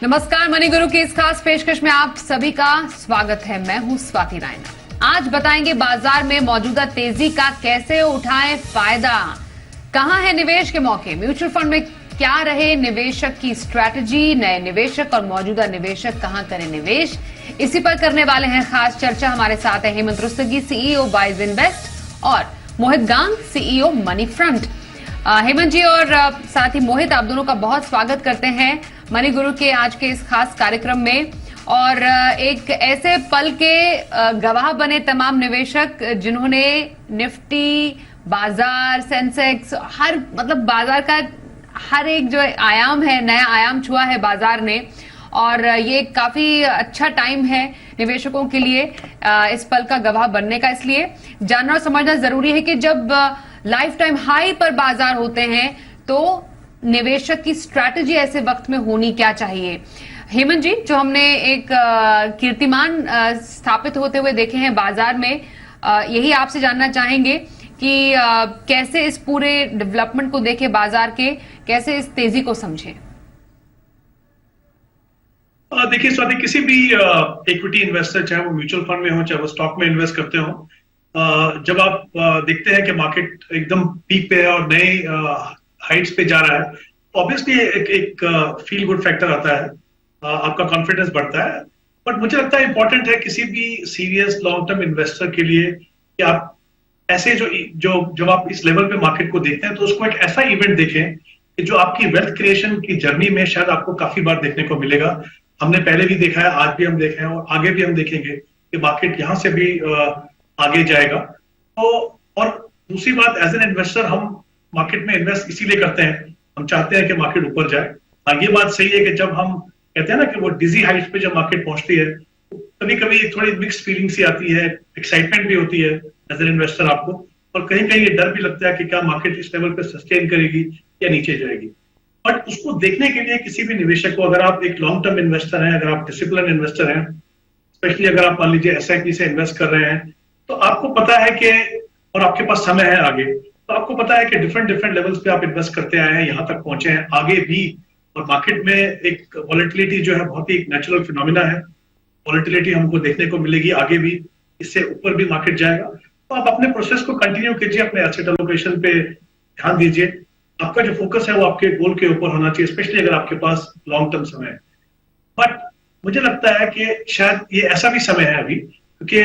नमस्कार, मनी गुरु की इस खास पेशकश में आप सभी का स्वागत है। मैं हूं स्वाति रायना। आज बताएंगे बाजार में मौजूदा तेजी का कैसे उठाएं फायदा, कहां है निवेश के मौके, म्यूचुअल फंड में क्या रहे निवेशक की स्ट्रैटेजी, नए निवेशक और मौजूदा निवेशक कहां करें निवेश। इसी पर करने वाले हैं खास चर्चा। हमारे साथ है Hemant Rustagi, CEO wise invest, और मोहित गांग, सीईओ मनी फ्रंट। हेमंत जी और साथ ही मोहित, आप दोनों का बहुत स्वागत करते हैं मनी गुरु के आज के इस खास कार्यक्रम में। और एक ऐसे पल के गवाह बने तमाम निवेशक जिन्होंने निफ्टी, बाजार, सेंसेक्स, हर बाजार का हर एक जो आयाम है, नया आयाम छुआ है बाजार ने। और ये काफी अच्छा टाइम है निवेशकों के लिए इस पल का गवाह बनने का। इसलिए जानना और समझना जरूरी है कि जब लाइफ टाइम हाई पर बाजार होते हैं तो निवेशक की स्ट्रैटेजी ऐसे वक्त में होनी क्या चाहिए। हेमंत जी, जो हमने एक कीर्तिमान स्थापित होते हुए देखे हैं बाजार में, यही आपसे जानना चाहेंगे कि कैसे इस पूरे डेवलपमेंट को देखें बाजार के, कैसे इस तेजी को समझें। देखिए स्वाति, किसी भी इक्विटी इन्वेस्टर, चाहे वो म्यूचुअल फंड में हो चाहे वो स्टॉक में इन्वेस्ट करते हो, जब आप देखते हैं कि मार्केट एकदम पीक पे है और नए हाइट्स पे जा रहा है, तो ऑब्वियसली एक फील गुड फैक्टर आता है, आपका कॉन्फिडेंस बढ़ता है। बट मुझे लगता है इंपॉर्टेंट है किसी भी सीरियस लॉन्ग टर्म इन्वेस्टर के लिए कि आप ऐसे जब आप इस लेवल पे मार्केट को देखते हैं तो उसको एक ऐसा इवेंट देखें कि जो आपकी वेल्थ क्रिएशन की जर्नी में शायद आपको काफी बार देखने को मिलेगा। हमने पहले भी देखा है, आज भी हम देख रहे हैं और आगे भी हम देखेंगे कि मार्केट यहां से भी आगे जाएगा। तो और दूसरी बात, एज एन इन्वेस्टर हम मार्केट में इन्वेस्ट इसीलिए करते हैं, हम चाहते हैं कि मार्केट ऊपर जाए। हाँ, ये बात सही है कि जब हम कहते हैं ना कि वो डिजी हाइट्स पे जब मार्केट पहुंचती है तो कभी कभी थोड़ी मिक्स्ड फीलिंग सी आती है, एक्साइटमेंट भी होती है एज एन इन्वेस्टर आपको, और कहीं कहीं ये डर भी लगता है कि क्या मार्केट इस लेवल पे सस्टेन करेगी या नीचे जाएगी। बट उसको देखने के लिए किसी भी निवेशक को, अगर आप एक लॉन्ग टर्म इन्वेस्टर हैं, अगर आप डिसिप्लिन इन्वेस्टर हैं, स्पेशली अगर आप मान लीजिए एसआईपी से इन्वेस्ट कर रहे हैं, तो आपको पता है कि, और आपके पास समय है आगे, तो आपको पता है कि डिफरेंट लेवल्स पे आप इन्वेस्ट करते आए हैं, यहाँ तक पहुंचे हैं, आगे भी। और मार्केट में एक वॉलेटिलिटी जो है बहुत ही नेचुरल फिनोमिना है, वॉलेटिलिटी हमको देखने को मिलेगी आगे भी, इससे ऊपर भी मार्केट जाएगा। तो आप अपने प्रोसेस को कंटिन्यू कीजिए, अपने एसेट एलोकेशन पे ध्यान दीजिए, आपका जो फोकस है वो आपके गोल के ऊपर होना चाहिए, स्पेशली अगर आपके पास लॉन्ग टर्म समय है। बट मुझे लगता है कि शायद ये ऐसा भी समय है अभी, क्योंकि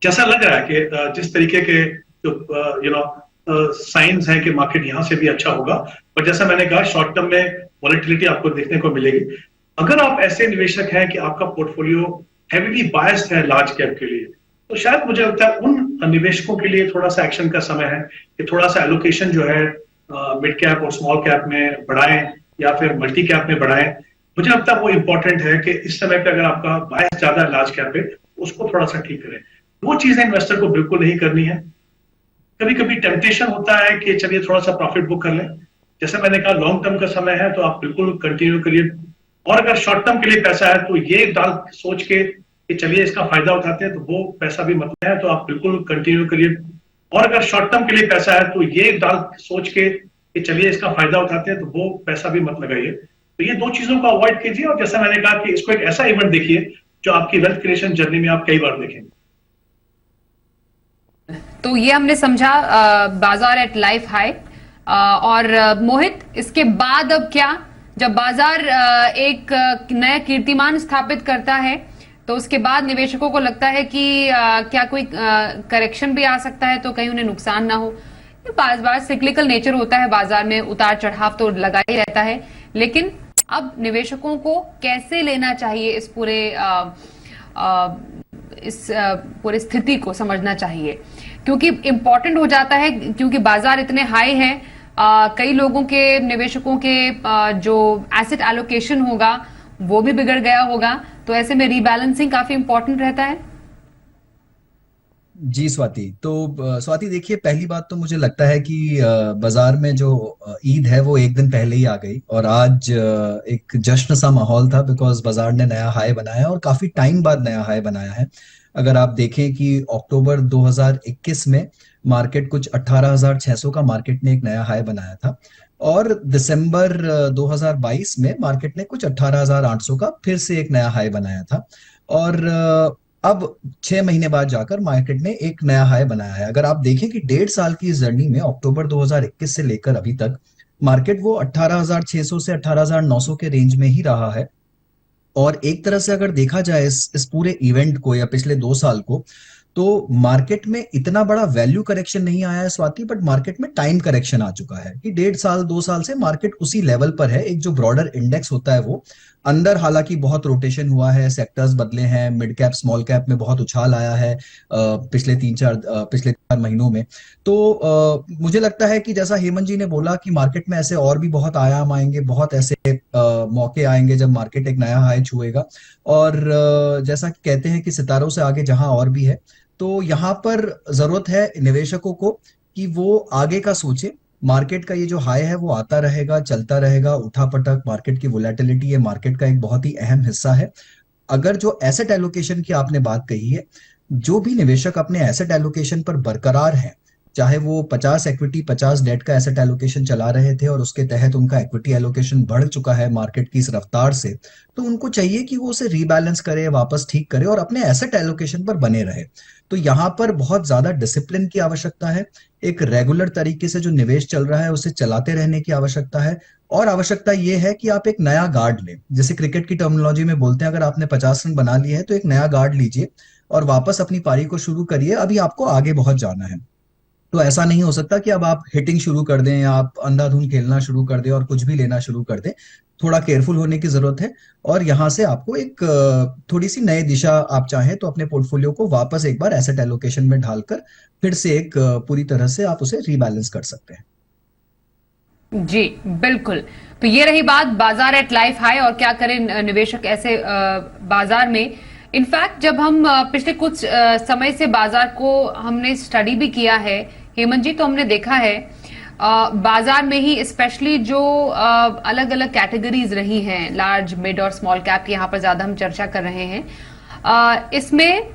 जैसा लग रहा है कि जिस तरीके के जो साइंस है कि मार्केट यहां से भी अच्छा होगा, पर जैसा मैंने कहा शॉर्ट टर्म में वॉलेटिलिटी आपको देखने को मिलेगी। अगर आप ऐसे निवेशक हैं कि आपका पोर्टफोलियो हेवीली बायस्ड है लार्ज कैप के लिए, तो शायद मुझे लगता है उन निवेशकों के लिए थोड़ा सा एक्शन का समय है कि थोड़ा सा एलोकेशन जो है मिड कैप और स्मॉल कैप में बढ़ाएं या फिर मल्टी कैप में बढ़ाएं। मुझे लगता है वो इंपॉर्टेंट है कि इस समय पे अगर आपका बायस ज्यादा है लार्ज कैप पे, उसको थोड़ा सा ठीक करें। वो चीजें इन्वेस्टर को बिल्कुल नहीं करनी है। कभी कभी टेम्पटेशन होता है कि चलिए थोड़ा सा प्रॉफिट बुक कर लें, जैसे मैंने कहा लॉन्ग टर्म का समय है तो आप बिल्कुल कंटिन्यू करिए। और अगर शॉर्ट टर्म के लिए पैसा है तो ये डाल सोच के कि चलिए इसका फायदा उठाते हैं, तो वो पैसा भी मतलब है तो आप बिल्कुल कंटिन्यू करिए। और अगर शॉर्ट टर्म के लिए पैसा है तो ये डाल सोच के कि चलिए इसका फायदा उठाते हैं, तो वो पैसा भी मत लगाइए। तो ये दो चीजों को अवॉइड कीजिए। और जैसा मैंने कहा कि इसको एक ऐसा इवेंट देखिए जो आपकी वेल्थ क्रिएशन जर्नी में आप कई बार देखेंगे। तो ये हमने समझा बाजार एट लाइफ हाई। और मोहित, इसके बाद अब क्या, जब बाजार एक नया कीर्तिमान स्थापित करता है तो उसके बाद निवेशकों को लगता है कि क्या कोई करेक्शन भी आ सकता है, तो कहीं उन्हें नुकसान ना हो। बार सिक्लिकल नेचर होता है बाजार में, उतार चढ़ाव तो लगा ही रहता है। लेकिन अब निवेशकों को कैसे लेना चाहिए, इस पूरी स्थिति को समझना चाहिए, क्योंकि इंपॉर्टेंट हो जाता है, क्योंकि बाजार इतने हाई है, कई लोगों के, निवेशकों के जो एसेट एलोकेशन होगा वो भी बिगड़ गया होगा। तो ऐसे में रीबैलेंसिंग काफी इंपॉर्टेंट रहता है। जी स्वाति, तो स्वाति देखिए, पहली बात तो मुझे लगता है कि बाजार में जो ईद है वो एक दिन पहले ही आ गई, और आज एक जश्न सा माहौल था, बिकॉज बाजार ने नया हाई बनाया और काफी टाइम बाद नया हाई बनाया है। अगर आप देखें कि अक्टूबर 2021 में मार्केट कुछ 18,600 का मार्केट ने एक नया हाई बनाया था, और दिसंबर 2022 में मार्केट ने कुछ 18,800 का फिर से एक नया हाई बनाया था। और अब 6 महीने बाद जाकर मार्केट ने एक नया हाई बनाया है। अगर आप देखें कि 1.5 साल की जर्नी में अक्टूबर 2021 से लेकर अभी तक मार्केट वो 18,600 से 18,900 के रेंज में ही रहा है। और एक तरह से अगर देखा जाए इस पूरे इवेंट को या पिछले 2 साल को, तो मार्केट में इतना बड़ा वैल्यू करेक्शन नहीं आया है स्वाति, बट मार्केट में टाइम करेक्शन आ चुका है कि 1.5 साल 2 साल से मार्केट उसी लेवल पर है। एक जो ब्रॉडर इंडेक्स होता है वो अंदर, हालांकि बहुत रोटेशन हुआ है, सेक्टर्स बदले हैं, मिड कैप स्मॉल कैप में बहुत उछाल आया है पिछले 4 महीनों में। तो मुझे लगता है कि जैसा हेमंत जी ने बोला कि मार्केट में ऐसे और भी बहुत आयाम आएंगे, बहुत ऐसे मौके आएंगे जब मार्केट एक नया हाई छुएगा। और जैसा कि कहते हैं कि सितारों से आगे जहां और भी है, तो यहाँ पर जरूरत है निवेशकों को कि वो आगे का सोचे। मार्केट का ये जो हाई है वो आता रहेगा, चलता रहेगा, उठापटक, मार्केट की वोलेटिलिटी ये मार्केट का एक बहुत ही अहम हिस्सा है। अगर जो एसेट एलोकेशन की आपने बात कही है, जो भी निवेशक अपने एसेट एलोकेशन पर बरकरार हैं, चाहे वो 50 इक्विटी 50 डेट का एसेट एलोकेशन चला रहे थे और उसके तहत उनका इक्विटी एलोकेशन बढ़ चुका है मार्केट की इस रफ्तार से, तो उनको चाहिए कि वो उसे रीबैलेंस करे, वापस ठीक करे और अपने एसेट एलोकेशन पर बने रहे। तो यहाँ पर बहुत ज्यादा डिसिप्लिन की आवश्यकता है। एक रेगुलर तरीके से जो निवेश चल रहा है उसे चलाते रहने की आवश्यकता है। और आवश्यकता ये है कि आप एक नया गार्ड लें, जैसे क्रिकेट की टर्मिनोलॉजी में बोलते हैं, अगर आपने 50 रन बना लिए हैं तो एक नया गार्ड लीजिए और वापस अपनी पारी को शुरू करिए। अभी आपको आगे बहुत जाना है। तो ऐसा नहीं हो सकता कि अब आप हिटिंग शुरू कर दें या आप अंधाधुंध खेलना शुरू कर दें और कुछ भी लेना शुरू कर दें। थोड़ा केयरफुल होने की जरूरत है। और यहाँ से आपको एक थोड़ी सी नई दिशा, आप चाहें तो अपने पोर्टफोलियो को वापस एक बार एसेट एलोकेशन में ढालकर फिर से एक पूरी तरह से आप उसे रीबैलेंस कर सकते हैं। जी बिल्कुल। तो ये रही बात बाजार एट लाइफ हाई, और क्या करें निवेशक ऐसे बाजार में। इनफैक्ट जब हम पिछले कुछ समय से बाजार को हमने स्टडी भी किया है हेमंत जी, तो हमने देखा है बाजार में ही स्पेशली जो अलग अलग कैटेगरीज रही हैं, लार्ज, मिड और स्मॉल कैप की यहाँ पर ज्यादा हम चर्चा कर रहे हैं। इसमें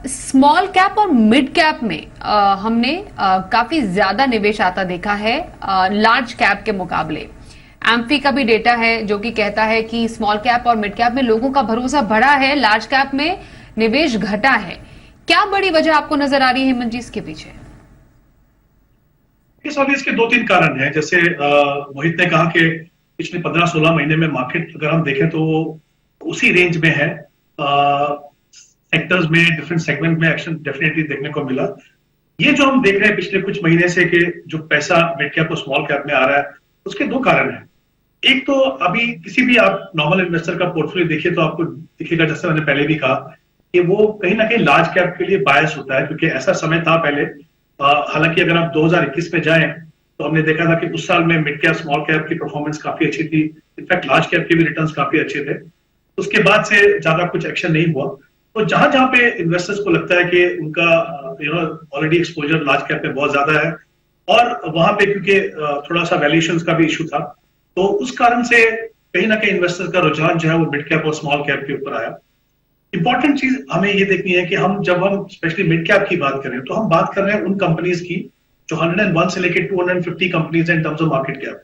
स्मॉल कैप और मिड कैप में हमने काफी ज्यादा निवेश आता देखा है लार्ज कैप के मुकाबले। एम्फी का भी डेटा है जो कि कहता है कि स्मॉल कैप और मिड कैप में लोगों का भरोसा बढ़ा है, लार्ज कैप में निवेश घटा है। क्या बड़ी वजह आपको नजर आ रही है हेमंत जी इसके पीछे? इसके 2-3 कारण हैं। जैसे मोहित ने कहा कि पिछले 15-16 महीने में मार्केट अगर हम देखें तो उसी रेंज में है। सेक्टर्स में, डिफरेंट सेगमेंट में एक्शन डेफिनेटली देखने को मिला। ये जो हम देख रहे हैं पिछले कुछ महीने से कि जो पैसा मिड कैप और स्मॉल कैप में आ रहा है, उसके 2 कारण हैं। एक तो अभी किसी भी आप नॉर्मल इन्वेस्टर का पोर्टफोलियो देखिए तो आपको दिखेगा, जैसे मैंने पहले भी कहा, कि वो कहीं ना कहीं लार्ज कैप के लिए बायस होता है, क्योंकि ऐसा समय था पहले। हालांकि अगर आप 2021 में जाएं तो हमने देखा था कि उस साल में मिड कैप स्मॉल कैप की परफॉर्मेंस काफी अच्छी थी। इनफैक्ट लार्ज कैप के भी रिटर्न्स काफी अच्छे थे। उसके बाद से ज्यादा कुछ एक्शन नहीं हुआ। तो जहां जहां पे इन्वेस्टर्स को लगता है कि उनका ऑलरेडी एक्सपोजर लार्ज कैप में बहुत ज्यादा है, और वहां पे क्योंकि थोड़ा सा वैल्यूएशंस का भी इशू था, तो उस कारण से कहीं ना कहीं इन्वेस्टर्स का रुझान जो है वो मिड कैप और स्मॉल कैप के ऊपर आया। इंपॉर्टेंट चीज हमें ये देखनी है कि जब हम स्पेशली मिड कैप की बात करें तो हम बात कर रहे हैं उन कंपनीज की जो 101 से लेकर 250 companies in terms of market cap.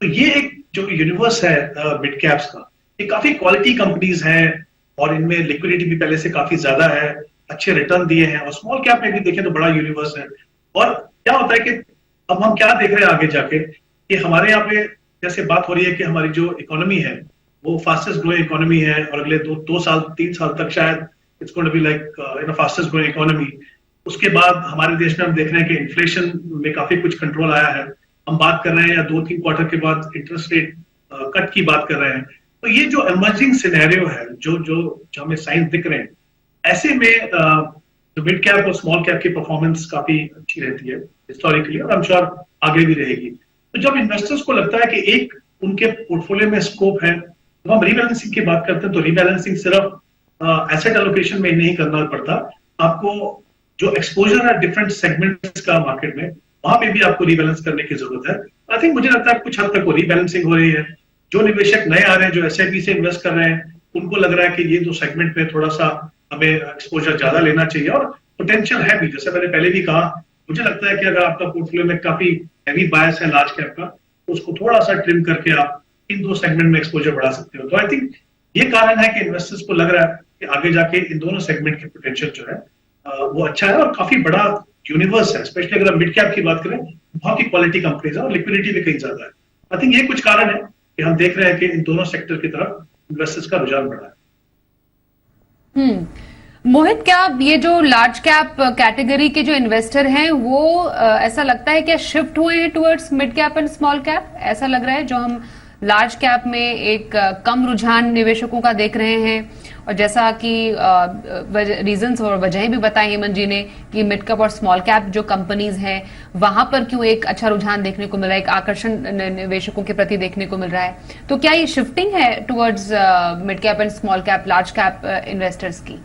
तो ये एक जो यूनिवर्स है मिड कैप्स का, ये काफी क्वालिटी कंपनीज हैं और इनमें लिक्विडिटी भी पहले से काफी ज्यादा है, अच्छे रिटर्न दिए हैं। और स्मॉल कैप में भी देखें तो बड़ा यूनिवर्स है। और क्या होता है कि अब हम क्या देख रहे हैं आगे जाके कि हमारे यहाँ पे जैसे बात हो रही है कि हमारी जो इकोनॉमी है वो फास्टेस्ट ग्रोइंग इकोनॉमी है, और अगले 2 साल 3 साल तक शायद it's going to be like fastest growing economy. उसके बाद हमारे देश में हम देख रहे हैं कि इन्फ्लेशन में काफी कुछ कंट्रोल आया है। हम बात कर रहे हैं या 2-3 क्वार्टर के बाद इंटरेस्ट रेट कट की बात कर रहे हैं। तो ये जो इमर्जिंग सिनेरियो है, जो हमें साइंस दिख रहे हैं, ऐसे में तो मिड कैप और स्मॉल कैप की परफॉर्मेंस काफी अच्छी रहती है हिस्टोरिकली, और आई एम श्योर आगे भी रहेगी। तो जब इन्वेस्टर्स को लगता है कि एक उनके पोर्टफोलियो में स्कोप है, तो हम रीबैलेंसिंग की बात करते हैं। तो रीबैलेंसिंग सिर्फ एसेट एलोकेशन में नहीं करना पड़ता, आपको जो एक्सपोजर है डिफरेंट सेगमेंट्स का मार्केट में, वहां पे भी आपको रीबैलेंस करने की जरूरत है। आई थिंक मुझे लगता है कुछ हद तक वो रीबैलेंसिंग हो रही है। जो निवेशक नए आ रहे हैं, जो एसआईपी से इन्वेस्ट कर रहे हैं, उनको लग रहा है कि ये दो सेगमेंट में थोड़ा सा हमें एक्सपोजर ज्यादा लेना चाहिए, और पोटेंशियल है भी। जैसे मैंने पहले भी कहा मुझे लगता है कि अगर आपका पोर्टफोलियो में काफी हैवी बायस है लार्ज कैप का, तो उसको थोड़ा सा ट्रिम करके आप इन दो सेगमेंट में एक्सपोजर बढ़ा सकते हो। तो आई थिंक ये कारण है कि इन्वेस्टर्स को लग रहा है कि आगे जाके इन दोनों सेगमेंट की पोटेंशियल जो है वो अच्छा है और काफी बड़ा यूनिवर्स है। स्पेशली अगर हम मिड कैप की बात करें, बहुत ही क्वालिटी कंपनीज है और लिक्विडिटी भी कहीं ज्यादा है। आई थिंक ये कुछ कारण है कि हम देख रहे हैं कि इन दोनों सेक्टर की तरफ इन्वेस्टर्स का रुझान बढ़ा है। मोहित, क्या ये जो लार्ज कैप कैटेगरी के जो इन्वेस्टर हैं वो ऐसा लगता है क्या शिफ्ट हुए हैं towards mid cap and small cap? ऐसा लग रहा है जो हम लार्ज कैप में एक कम रुझान निवेशकों का देख रहे हैं, और जैसा कि रीजंस और वजहें भी बताई हेमंत जी ने कि मिड कैप और स्मॉल कैप जो कंपनीज हैं वहां पर क्यों एक अच्छा रुझान देखने को मिल रहा है, एक आकर्षण निवेशकों के प्रति देखने को मिल रहा है। तो क्या ये शिफ्टिंग है towards mid cap and small cap large cap investors की?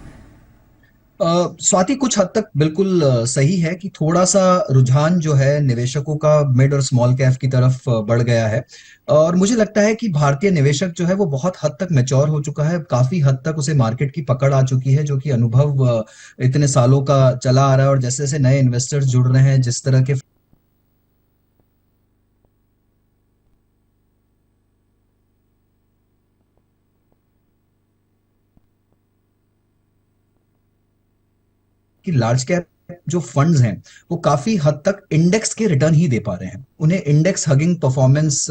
स्वाति, कुछ हद तक बिल्कुल सही है कि थोड़ा सा रुझान जो है निवेशकों का मिड और स्मॉल कैप की तरफ बढ़ गया है। और मुझे लगता है कि भारतीय निवेशक जो है वो बहुत हद तक मैच्योर हो चुका है, काफी हद तक उसे मार्केट की पकड़ आ चुकी है, जो कि अनुभव इतने सालों का चला आ रहा है। और जैसे जैसे नए इन्वेस्टर्स जुड़ रहे हैं, जिस तरह के कि लार्ज कैप जो फंड्स हैं वो काफी हद तक इंडेक्स के रिटर्न ही दे पा रहे हैं, उन्हें इंडेक्स हगिंग परफॉर्मेंस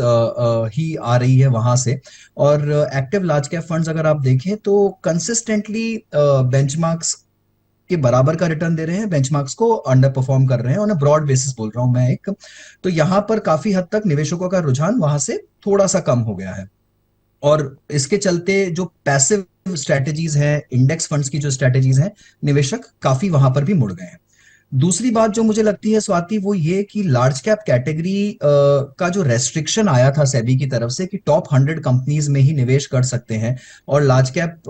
ही आ रही है वहां से। और एक्टिव लार्ज कैप फंड्स अगर आप देखें तो कंसिस्टेंटली बेंचमार्क्स के बराबर का रिटर्न दे रहे हैं, बेंचमार्क्स को अंडर परफॉर्म कर रहे हैं, ऑन अ ब्रॉड बेसिस बोल रहा हूं मैं एक। तो यहां पर काफी हद तक निवेशकों का रुझान वहां से थोड़ा सा कम हो गया है। और इसके चलते जो पैसिव स्ट्रेटेजीज हैं, इंडेक्स फंड्स की जो स्ट्रेटेजीज हैं, निवेशक काफी वहां पर भी मुड़ गए हैं। दूसरी बात जो मुझे लगती है स्वाति, वो ये कि लार्ज कैप कैटेगरी का जो रेस्ट्रिक्शन आया था सेबी की तरफ से कि टॉप 100 कंपनीज में ही निवेश कर सकते हैं, और लार्ज कैप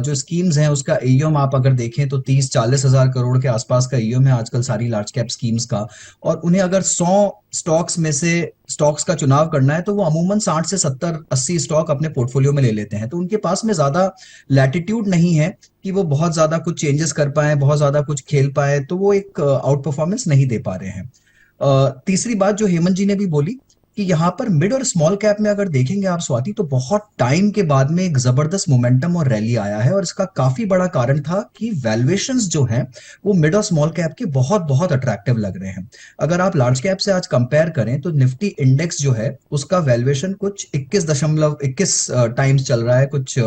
जो स्कीम्स हैं उसका एईएम आप अगर देखें तो 30-40 हजार करोड़ के आसपास का एईएम है आजकल सारी लार्ज कैप स्कीम्स का। और उन्हें अगर 100 स्टॉक्स में से स्टॉक्स का चुनाव करना है तो वो अमूमन 60 से 70-80 स्टॉक अपने पोर्टफोलियो में ले लेते हैं। तो उनके पास में ज्यादा लैटिट्यूड नहीं है कि वो बहुत ज्यादा कुछ चेंजेस कर पाए, बहुत ज्यादा कुछ खेल पाए, तो वो एक आउट परफॉर्मेंस नहीं दे पा रहे हैं। तीसरी बात जो हेमंत जी ने भी बोली कि यहाँ पर मिड और स्मॉल कैप में अगर देखेंगे आप स्वाति, तो बहुत टाइम के बाद में एक जबरदस्त मोमेंटम और रैली आया है। और इसका काफी बड़ा कारण था कि वैल्यूएशंस जो हैं वो मिड और स्मॉल कैप के बहुत बहुत अट्रैक्टिव लग रहे हैं। अगर आप लार्ज कैप से आज कंपेयर करें तो निफ्टी इंडेक्स जो है उसका वैल्यूएशन कुछ 21 टाइम्स चल रहा है, कुछ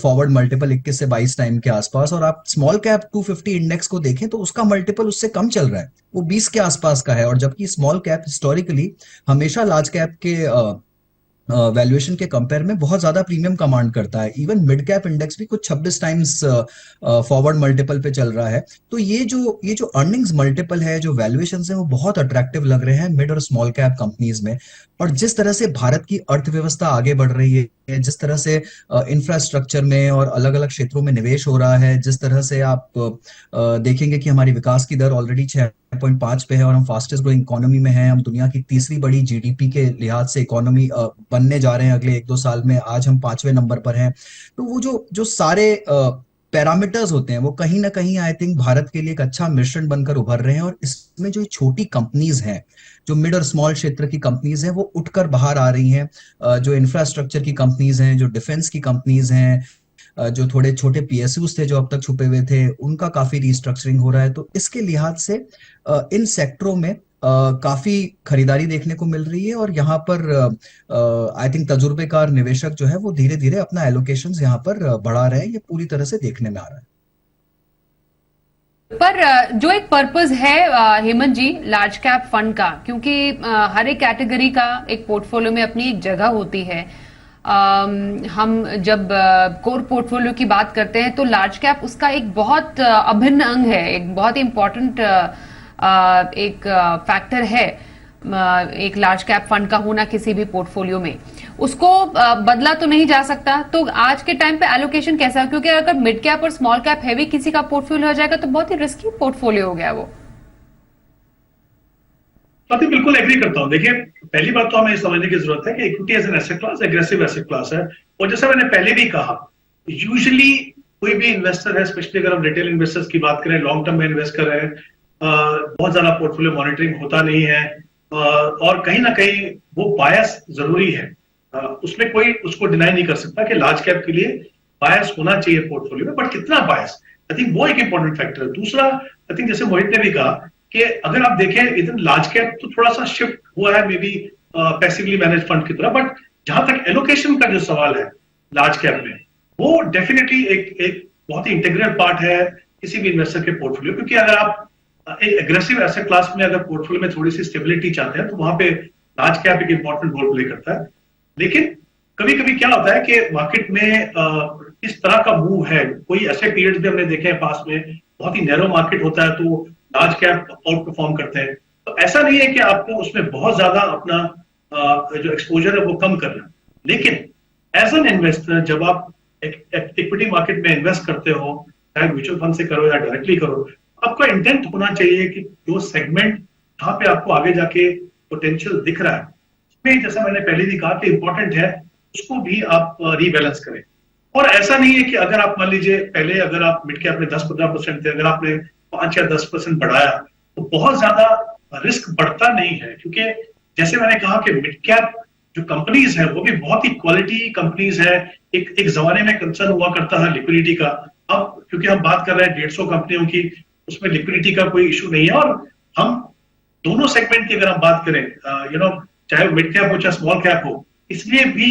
फॉरवर्ड मल्टीपल 21 से 22 टाइम के आसपास। और आप स्मॉल कैप 250 इंडेक्स को देखें तो उसका मल्टीपल उससे कम चल रहा है, वो 20 के आसपास का है। और जबकि स्मॉल कैप हिस्टोरिकली हमेशा लार्ज कैप के वैल्यूएशन के कंपेयर में बहुत ज्यादा प्रीमियम कमांड करता है। इवन मिड कैप इंडेक्स भी कुछ 26 टाइम्स फॉरवर्ड मल्टीपल पे चल रहा है। तो ये जो अर्निंग्स मल्टीपल है, जो वैल्यूएशन है, वो बहुत अट्रैक्टिव लग रहे हैं मिड और स्मॉल कैप कंपनीज में। और जिस तरह से भारत की अर्थव्यवस्था आगे बढ़ रही है, जिस तरह से इंफ्रास्ट्रक्चर में और अलग अलग क्षेत्रों में निवेश हो रहा है, जिस तरह से आप देखेंगे कि हमारी विकास की दर ऑलरेडी 6.5 पे है और हम फास्टेस्ट ग्रोइंग इकोनॉमी में हैं, हम दुनिया की तीसरी बड़ी जीडीपी के लिहाज से इकोनॉमी बनने जा रहे हैं अगले 1-2 साल में, आज हम 5वें नंबर पर हैं। तो वो जो सारे पैरामीटर्स होते हैं वो कहीं ना कहीं आई थिंक भारत के लिए एक अच्छा मिश्रण बनकर उभर रहे हैं। और इसमें जो छोटी कंपनीज हैं, जो मिड और स्मॉल क्षेत्र की कंपनीज हैं, वो उठकर बाहर आ रही हैं। जो इंफ्रास्ट्रक्चर की कंपनीज हैं, जो डिफेंस की कंपनीज हैं, जो थोड़े छोटे पीएसयूज थे जो अब तक छुपे हुए थे, उनका काफी रिस्ट्रक्चरिंग हो रहा है। तो इसके लिहाज से इन सेक्टरों में काफी खरीदारी देखने को मिल रही है। और यहाँ पर आई थिंक तजुर्बेकार निवेशक जो है वो धीरे धीरे अपना एलोकेशंस यहाँ पर बढ़ा रहे हैं, ये पूरी तरह से देखने में आ रहा है। पर जो एक पर्पस है हेमंत जी लार्ज कैप फंड का, क्योंकि हर एक कैटेगरी का एक पोर्टफोलियो में अपनी एक जगह होती है। हम जब कोर पोर्टफोलियो की बात करते हैं तो लार्ज कैप उसका एक बहुत अभिन्न अंग है, एक बहुत ही इंपॉर्टेंट एक फैक्टर है एक लार्ज कैप फंड का होना किसी भी पोर्टफोलियो में। उसको बदला तो नहीं जा सकता। तो आज के टाइम पे एलोकेशन कैसा है, क्योंकि अगर मिड कैप और स्मॉल कैप हैवी किसी का पोर्टफोलियो हो जाएगा तो बहुत ही रिस्की पोर्टफोलियो हो गया वो। तो बिल्कुल एग्री करता हूं। देखिए, पहली बात तो हमें समझने की जरूरत है कि equity as an asset class aggressive asset class है। और जैसा मैंने पहले भी कहा, यूजुअली कोई भी इन्वेस्टर है, स्पेशली अगर हम रिटेल इन्वेस्टर्स की बात करें, लॉन्ग टर्म में इन्वेस्ट कर रहे हैं, बहुत ज्यादा पोर्टफोलियो मॉनिटरिंग होता नहीं है, और कहीं ना कहीं वो बायस जरूरी है। उसमें कोई उसको डिनाई नहीं कर सकता कि लार्ज कैप के लिए बायस होना चाहिए पोर्टफोलियो में, बट कितना बायस, आई थिंक वो एक इंपॉर्टेंट फैक्टर है। दूसरा, आई थिंक जैसे मोहित ने भी कहा कि अगर आप देखें इधर लार्ज कैप तो थोड़ा सा शिफ्ट हुआ है may be passively manage fund की तरफ, बट जहां तक एलोकेशन का जो सवाल है लार्ज कैप में, वो डेफिनेटली एक बहुत ही इंटीग्रल पार्ट है किसी भी इन्वेस्टर के पोर्टफोलियो। क्योंकि अगर आप एक एग्रेसिव एसेट क्लास में अगर पोर्टफोलियो में थोड़ी सी स्टेबिलिटी चाहते हैं तो वहां पे लार्ज कैप एक इंपॉर्टेंट रोल प्ले करता है। लेकिन कभी कभी क्या होता है कि मार्केट में इस तरह का मूव है, कोई ऐसे पीरियड्स भी हमने देखे हैं पास में, बहुत ही नैरो मार्केट होता है तो लार्ज कैप आउट परफॉर्म करते हैं। तो ऐसा नहीं है कि आपको उसमें बहुत ज्यादा अपना जो एक्सपोजर है वो कम करना, लेकिन एज एन इन्वेस्टर जब आप इक्विटी मार्केट में इन्वेस्ट करते हो, चाहे म्यूचुअल फंड से करो या डायरेक्टली करो, आपका इंटेंट होना चाहिए कि जो सेगमेंट जहां पे आपको आगे जाके पोटेंशियल दिख रहा है उसमें, जैसा मैंने पहले भी कहा कि इंपॉर्टेंट है उसको भी आप रीबैलेंस करें। और ऐसा नहीं है कि अगर आप मान लीजिए पहले अगर आप मिड कैप में 10-15% थे, अगर आपने 5 या 10% बढ़ाया तो बहुत ज्यादा रिस्क बढ़ता नहीं है। क्योंकि जैसे मैंने कहा कि मिड कैप जो कंपनीज है वो भी बहुत ही क्वालिटी कंपनीज है। एक जमाने में कंसर्न हुआ करता है लिक्विडिटी का, अब क्योंकि हम बात कर रहे हैं 150 कंपनियों की, उसमें लिक्विडिटी का कोई इशू नहीं है। और हम दोनों सेगमेंट की अगर हम बात करें, चाहे मिड कैप हो चाहे स्मॉल कैप हो, इसलिए भी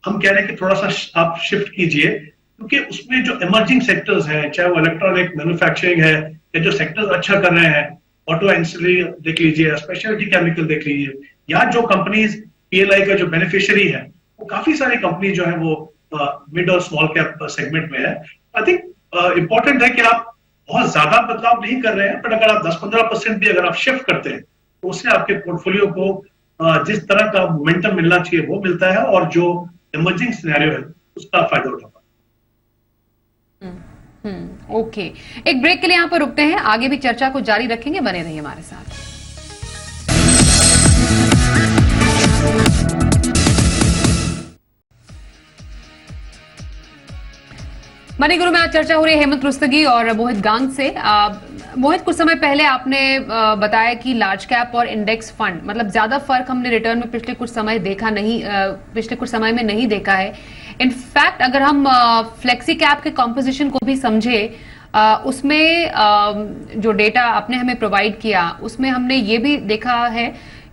हम कह रहे हैं कि थोड़ा सा आप शिफ्ट कीजिए, क्योंकि उसमें जो इमर्जिंग सेक्टर्स हैं, चाहे वो इलेक्ट्रॉनिक मैन्युफैक्चरिंग है या जो सेक्टर्स अच्छा कर रहे हैं, ऑटो एंसिलरी देख लीजिए, स्पेशलिटी केमिकल देख लीजिए, या जो कंपनीज पीएलआई का जो बेनिफिशियरी है, वो काफी सारी कंपनी जो है वो मिड और स्मॉल कैप सेगमेंट में है। आई थिंक इंपॉर्टेंट है कि आप बहुत ज्यादा बदलाव नहीं कर रहे हैं, पर अगर आप 10-15% भी अगर आप शिफ्ट करते हैं तो उससे आपके पोर्टफोलियो को जिस तरह का मोमेंटम मिलना चाहिए वो मिलता है, और जो इमर्जिंग सिनेरियो है उसका फायदा उठा पाए। ओके, एक ब्रेक के लिए यहाँ पर रुकते हैं, आगे भी चर्चा को जारी रखेंगे, बने रहिए हमारे साथ। मनी गुरु में आज चर्चा हो रही है हेमंत रुस्तगी और मोहित गांग से। मोहित, कुछ समय पहले आपने बताया कि लार्ज कैप और इंडेक्स फंड, मतलब ज्यादा फर्क हमने रिटर्न में पिछले कुछ समय में नहीं देखा है। इनफैक्ट अगर हम फ्लेक्सी कैप के कॉम्पोजिशन को भी समझे, उसमें जो डेटा आपने हमें प्रोवाइड किया उसमें हमने ये भी देखा है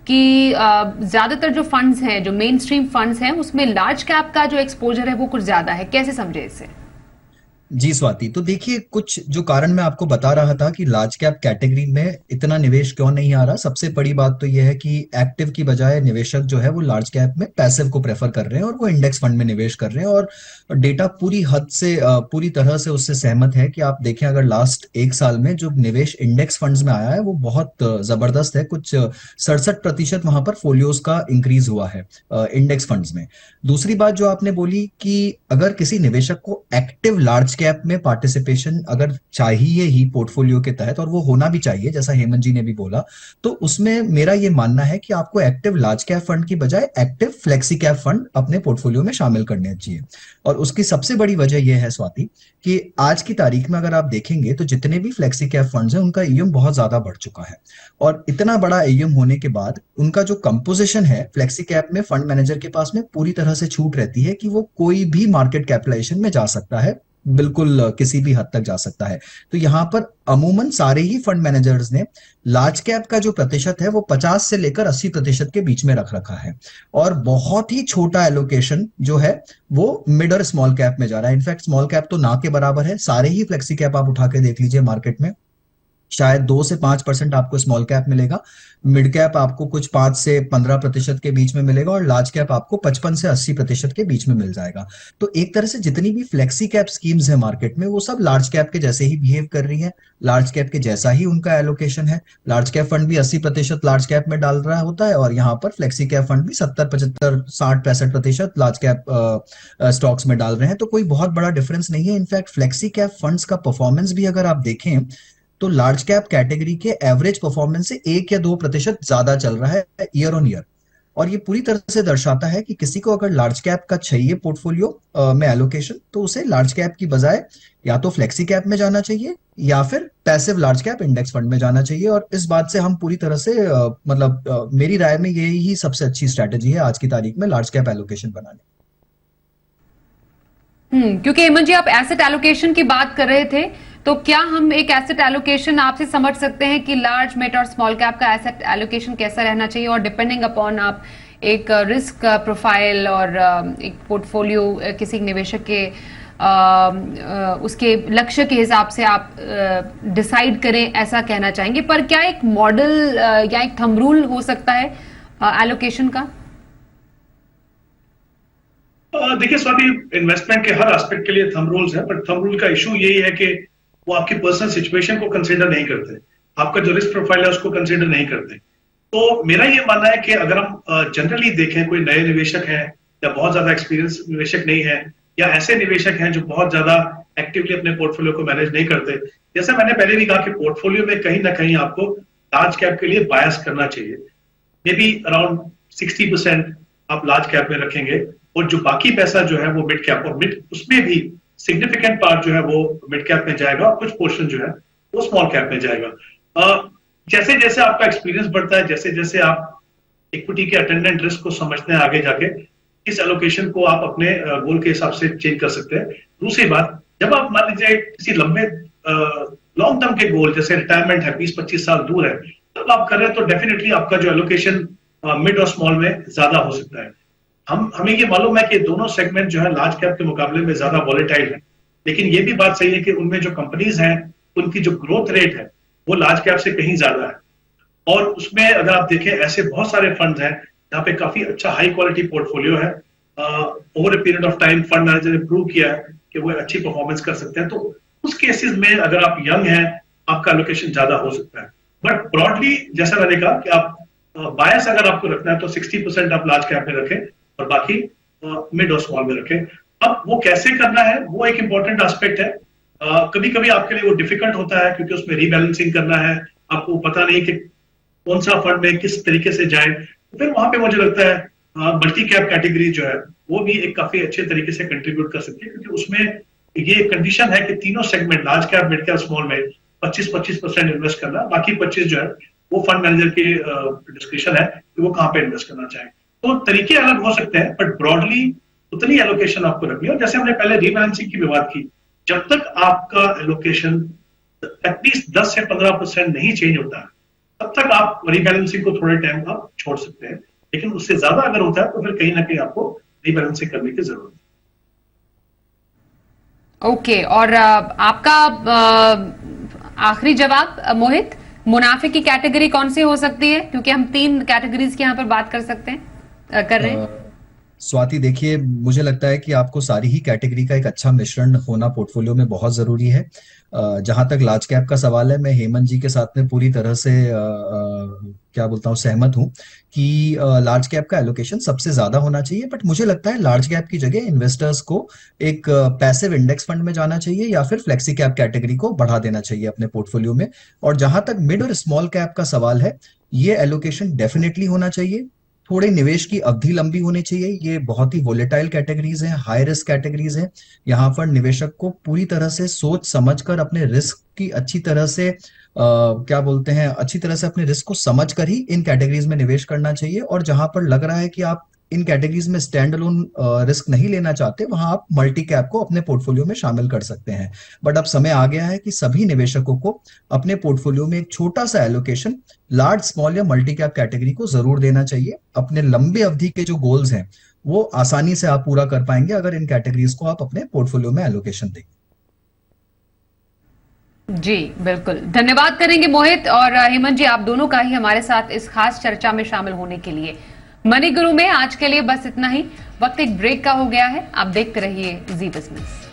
कि ज्यादातर जो फंड्स हैं, जो मेन स्ट्रीम फंड्स हैं, उसमें लार्ज कैप का जो एक्सपोजर है वो कुछ ज्यादा है। कैसे समझे इसे? जी स्वाति, तो देखिए कुछ जो कारण मैं आपको बता रहा था कि लार्ज कैप कैटेगरी में इतना निवेश क्यों नहीं आ रहा। सबसे बड़ी बात तो यह है कि एक्टिव की बजाय निवेशक जो है वो लार्ज कैप में पैसिव को प्रेफर कर रहे हैं और वो इंडेक्स फंड में निवेश कर रहे हैं। और डेटा पूरी तरह से उससे सहमत है कि आप देखें अगर लास्ट 1 साल में जो निवेश इंडेक्स फंड्स में आया है वो बहुत जबरदस्त है। कुछ 67% वहां पर फोलियोज का इंक्रीज हुआ है इंडेक्स फंड्स में। दूसरी बात जो आपने बोली कि अगर किसी निवेशक को एक्टिव लार्ज कैप में पार्टिसिपेशन अगर चाहिए ही पोर्टफोलियो के तहत, और वो होना भी चाहिए जैसा हेमंत जी ने भी बोला, तो उसमें मेरा ये मानना है कि आपको एक्टिव लार्ज कैप फंड की बजाय एक्टिव फ्लेक्सी कैप फंड अपने पोर्टफोलियो में शामिल करने चाहिए। और उसकी सबसे बड़ी वजह यह है स्वाति कि आज की तारीख में अगर आप देखेंगे तो जितने भी फ्लेक्सी कैप फंड्स हैं उनका एयूएम बहुत ज्यादा बढ़ चुका है। और इतना बड़ा एयूएम होने के बाद उनका जो कंपोजिशन है फ्लेक्सी कैप में, फंड मैनेजर के पास में पूरी तरह से छूट रहती है कि वो कोई भी मार्केट कैपिटलाइजेशन में जा सकता है, बिल्कुल किसी भी हद तक जा सकता है। तो यहां पर अमूमन सारे ही फंड मैनेजर्स ने लार्ज कैप का जो प्रतिशत है वो 50 से लेकर 80% के बीच में रख रखा है, और बहुत ही छोटा एलोकेशन जो है वो मिड और स्मॉल कैप में जा रहा है। इनफैक्ट स्मॉल कैप तो ना के बराबर है। सारे ही फ्लेक्सी कैप आप उठा के देख लीजिए मार्केट में, शायद 2 से 5% आपको स्मॉल कैप मिलेगा, मिड कैप आपको कुछ 5 से 15% के बीच में मिलेगा, और लार्ज कैप आपको 55 से 80% के बीच में मिल जाएगा। तो एक तरह से जितनी भी फ्लेक्सी कैप स्कीम्स है मार्केट में वो सब लार्ज कैप के जैसे ही बिहेव कर रही है, लार्ज कैप के जैसा ही उनका एलोकेशन है। लार्ज कैप फंड भी 80% लार्ज कैप में डाल रहा होता है, और यहाँ पर फ्लेक्सी कैप फंड भी 70-75, 60-65% लार्ज कैप स्टॉक्स में डाल रहे हैं। तो कोई बहुत बड़ा डिफरेंस नहीं है। इनफैक्ट फ्लेक्सी कैप फंड्स का परफॉर्मेंस भी अगर आप देखें तो लार्ज कैप कैटेगरी के एवरेज परफॉर्मेंस से 1 या 2% ज्यादा चल रहा है ईयर ऑन ईयर। और ये पूरी तरह से दर्शाता है कि किसी को अगर लार्ज कैप का चाहिए पोर्टफोलियो में एलोकेशन, तो उसे लार्ज कैप की बजाय या तो फ्लेक्सी कैप में जाना चाहिए या फिर passive large cap index fund में जाना चाहिए। और इस बात से हम पूरी तरह से मेरी राय में यही ही सबसे अच्छी स्ट्रैटेजी है आज की तारीख में लार्ज कैप एलोकेशन बनाने। क्योंकि हेमंत जी आप एसेट एलोकेशन की बात कर रहे थे, तो क्या हम एक एसेट एलोकेशन आपसे समझ सकते हैं कि लार्ज, मिड और स्मॉल कैप का एसेट एलोकेशन कैसा रहना चाहिए, और डिपेंडिंग अपॉन आप एक रिस्क प्रोफाइल और एक पोर्टफोलियो किसी निवेशक के उसके लक्ष्य के हिसाब से आप डिसाइड करें, ऐसा कहना चाहेंगे? पर क्या एक मॉडल या एक थंब रूल हो सकता है एलोकेशन का? देखिए स्वाति, इन्वेस्टमेंट के हर एस्पेक्ट के लिए थंब रूल्स है, पर थंब रूल का इशू यही है कि वो आपकी पर्सनल सिचुएशन को कंसीडर नहीं करते, आपका जो रिस्क प्रोफाइल है उसको कंसीडर नहीं करते। तो मेरा ये मानना है कि अगर हम जनरली देखें, कोई नए निवेशक हैं या बहुत ज्यादा एक्सपीरियंस निवेशक नहीं है, या ऐसे निवेशक हैं जो बहुत ज्यादा एक्टिवली अपने पोर्टफोलियो को मैनेज नहीं करते, जैसे मैंने पहले भी कहा कि पोर्टफोलियो में कहीं ना कहीं आपको लार्ज कैप के लिए बायस करना चाहिए। मे बी अराउंड 60% आप लार्ज कैप में रखेंगे और जो बाकी पैसा जो है वो मिड कैप, और मिड उसमें भी सिग्निफिकेंट पार्ट जो है वो मिड कैप में जाएगा और कुछ पोर्शन जो है वो स्मॉल कैप में जाएगा। जैसे जैसे आपका एक्सपीरियंस बढ़ता है, जैसे जैसे आप इक्विटी के अटेंडेंट रिस्क को समझते हैं आगे जाके, इस एलोकेशन को आप अपने गोल के हिसाब से चेंज कर सकते हैं। दूसरी बात, जब आप मान लीजिए किसी लंबे लॉन्ग टर्म के गोल जैसे रिटायरमेंट है, 20-25 साल दूर है, तब आप कर रहे हैं तो डेफिनेटली आपका जो एलोकेशन मिड और स्मॉल में ज्यादा हो सकता है। हमें ये मालूम है कि दोनों सेगमेंट जो है लार्ज कैप के मुकाबले में ज्यादा वॉलेटाइल है, लेकिन ये भी बात सही है कि उनमें जो कंपनीज हैं उनकी जो ग्रोथ रेट है वो लार्ज कैप से कहीं ज्यादा है। और उसमें अगर आप देखें, ऐसे बहुत सारे फंड्स हैं जहाँ पे काफी अच्छा हाई क्वालिटी पोर्टफोलियो है, over a period of time fund manager ने प्रूव किया है कि वो अच्छी परफॉर्मेंस कर सकते हैं। तो उस केसेस में अगर आप यंग हैं, आपका एलोकेशन ज्यादा हो सकता है। बट ब्रॉडली जैसा मैंने कहा कि आप बायस अगर आपको रखना है तो 60% आप लार्ज कैप में रखें और बाकी मिड और स्मॉल में रखें। अब वो कैसे करना है वो एक इंपॉर्टेंट एस्पेक्ट है। कभी कभी आपके लिए वो डिफिकल्ट होता है क्योंकि उसमें रीबैलेंसिंग करना है, आपको पता नहीं कि कौन सा फंड में किस तरीके से जाए। तो फिर वहां पे मुझे लगता है मल्टी कैप कैटेगरी जो है वो भी एक काफी अच्छे तरीके से कंट्रीब्यूट कर सकती है, क्योंकि उसमें ये कंडीशन है कि तीनों segment large cap, mid cap, small में 25% इन्वेस्ट करना, बाकी 25 जो है वो फंड मैनेजर की डिस्क्रिप्शन है कि वो कहाँ पे इन्वेस्ट करना चाहे। तो तरीके अलग हो सकते हैं, बट ब्रॉडली उतनी एलोकेशन आपको रखनी है। और जैसे हमने पहले रीबैलेंसिंग की भी बात की, जब तक आपका एलोकेशन एटलीस्ट 10 से 15% नहीं चेंज होता है, तब तक आप रीबैलेंसिंग को थोड़े टाइम आप छोड़ सकते हैं। लेकिन उससे ज्यादा अगर होता है तो फिर कहीं ना कहीं आपको रीबैलेंसिंग करने की जरूरत है। ओके, और आपका आखिरी जवाब मोहित, मुनाफे की कैटेगरी कौन सी हो सकती है? क्योंकि हम 3 कैटेगरीज की यहाँ पर बात कर सकते हैं, कर रहे हैं। स्वाति देखिए, मुझे लगता है कि आपको सारी ही कैटेगरी का एक अच्छा मिश्रण होना पोर्टफोलियो में बहुत जरूरी है। जहां तक लार्ज कैप का सवाल है, मैं हेमंत जी के साथ में पूरी तरह से क्या बोलता हूँ, सहमत हूँ कि लार्ज कैप का एलोकेशन सबसे ज्यादा होना चाहिए। बट मुझे लगता है लार्ज कैप की जगह इन्वेस्टर्स को एक पैसिव इंडेक्स फंड में जाना चाहिए या फिर फ्लेक्सी कैप कैटेगरी को बढ़ा देना चाहिए अपने पोर्टफोलियो में। और जहां तक मिड और स्मॉल कैप का सवाल है, ये एलोकेशन डेफिनेटली होना चाहिए। थोड़े निवेश की अवधि लंबी होनी चाहिए। ये बहुत ही वोलेटाइल कैटेगरीज हैं, हाई रिस्क कैटेगरीज हैं। यहाँ पर निवेशक को पूरी तरह से सोच समझकर अपने रिस्क की अच्छी तरह से अच्छी तरह से अपने रिस्क को समझकर ही इन कैटेगरीज में निवेश करना चाहिए। और जहां पर लग रहा है कि आप इन कैटेगरीज में स्टैंड अलोन रिस्क नहीं लेना चाहते, वहां आप मल्टी कैप को अपने पोर्टफोलियो में शामिल कर सकते हैं। बट अब समय आ गया है कि सभी निवेशकों को अपने पोर्टफोलियो में एक छोटा सा एलोकेशन लार्ज, स्मॉल या मल्टी कैप कैटेगरी को जरूर देना चाहिए। अपने लंबे अवधि के जो गोल्स हैं वो आसानी से आप पूरा कर पाएंगे अगर इन कैटेगरीज को आप अपने पोर्टफोलियो में एलोकेशन देंगे। जी बिल्कुल, धन्यवाद करेंगे मोहित और हेमंत जी, आप दोनों का ही हमारे साथ इस खास चर्चा में शामिल होने के लिए। मनी गुरु में आज के लिए बस इतना ही। वक्त एक ब्रेक का हो गया है। आप देखते रहिए जी बिजनेस।